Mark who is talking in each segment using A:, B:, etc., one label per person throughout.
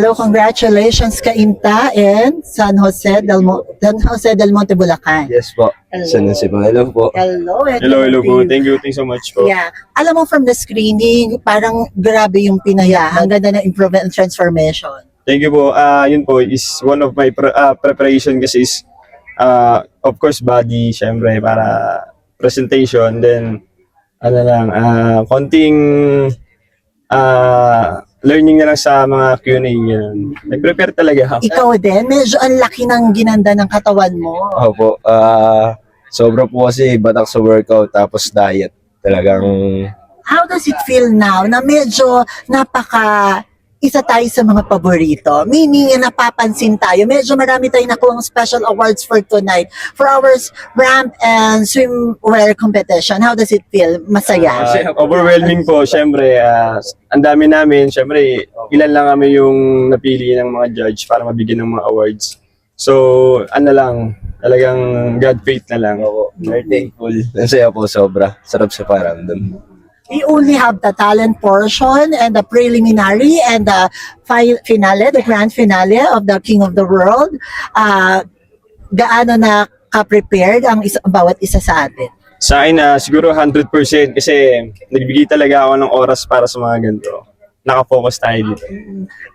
A: Hello, congratulations Kainta and San Jose del Monte, Bulacan.
B: Yes po.
A: Hello.
B: San Jose po. Hello po.
A: Hello.
C: Hello po. Thank you so much po.
A: Yeah. Alam mo from the screening, parang grabe yung pinaya. Ang ganda ng improvement and transformation.
C: Thank you po. Yun po is one of my preparation kasi is of course body, syempre para presentation, then konting learning na lang sa mga Q&A yun. Nag-prepare talaga ako.
A: Ikaw din, medyo ang laki ng ginanda ng katawan mo.
B: Opo. Sobra po kasi batak sa workout tapos diet. Talagang
A: How does it feel now na medyo isa tayo sa mga paborito? Meaning, napapansin tayo. Medyo marami tayong nakuha special awards for tonight. For our ramp and swimwear competition. How does it feel? Masaya?
C: Overwhelming po, syempre. Ang dami namin, syempre, ilan lang kami yung napili ng mga judge para mabigyan ng mga awards. So, talagang God faith na lang.
B: opo, very thankful. Nasaya po sobra. Sarap sa paramdam.
A: We only have the talent portion and the preliminary and the finale, the grand finale of the King of the World. Gaano na ka-prepared ang bawat isa sa atin?
C: Sa akin, siguro 100% kasi nagbigay talaga ako ng oras para sa mga ganito. Nakafocus tayo dito.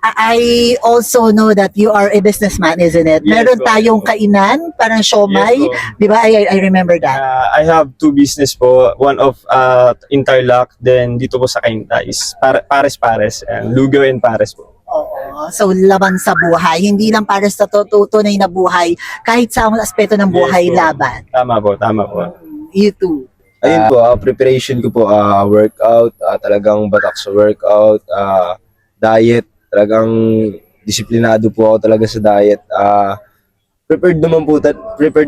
A: I also know that you are a businessman, isn't it?
C: Yes,
A: Meron
C: po.
A: tayong kainan, parang siomay.
C: Yes, po.
A: Di ba? I remember that.
C: I have two business po. One of Interlock, then dito po sa Cainta is Pares-Pares. Lugaw and Pares po.
A: Oo. So, laban sa buhay. Hindi lang para sa tunay na buhay. Kahit sa aspeto ng buhay,
C: Yes, po.
A: laban.
C: Tama po.
A: You too.
B: Ayun po, preparation ko po, workout, talagang batak sa workout, diet, talagang disiplinado po ako talaga sa diet. Prepared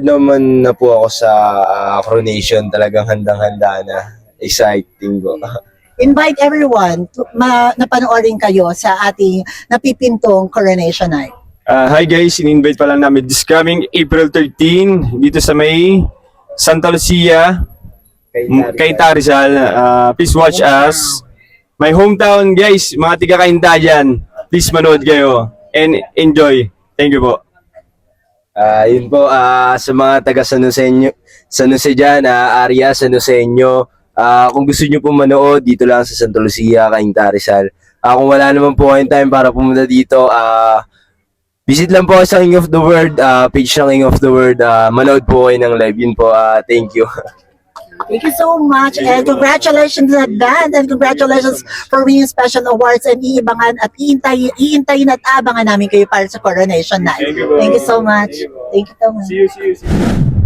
B: naman na po ako sa coronation, talagang handang-handa na, exciting po.
A: Invite everyone na panoorin kayo sa ating napipintong coronation night.
C: Hi guys, in-invite pa lang namin this coming April 13 dito sa may Santa Lucia, Cainta Rizal. Please watch us. My hometown guys, mga tiga Cainta dyan. Please manood kayo and enjoy. Thank you po.
B: Yun po, sa mga taga San Jose dyan, area San Joseño, kung gusto nyo po manood, dito lang sa Santa Lucia, Cainta Rizal. Kung wala naman po kayong time para pumunta dito, visit lang po sa King of the World, page ng King of the World. Manood po kayo ng live. Yun po, thank you.
A: Thank you so much and congratulations in advance and congratulations for winning special awards and iintayin at abangan namin kayo para sa coronation night.
C: Thank you po.
A: Thank you so much. Thank you so much.
C: See you.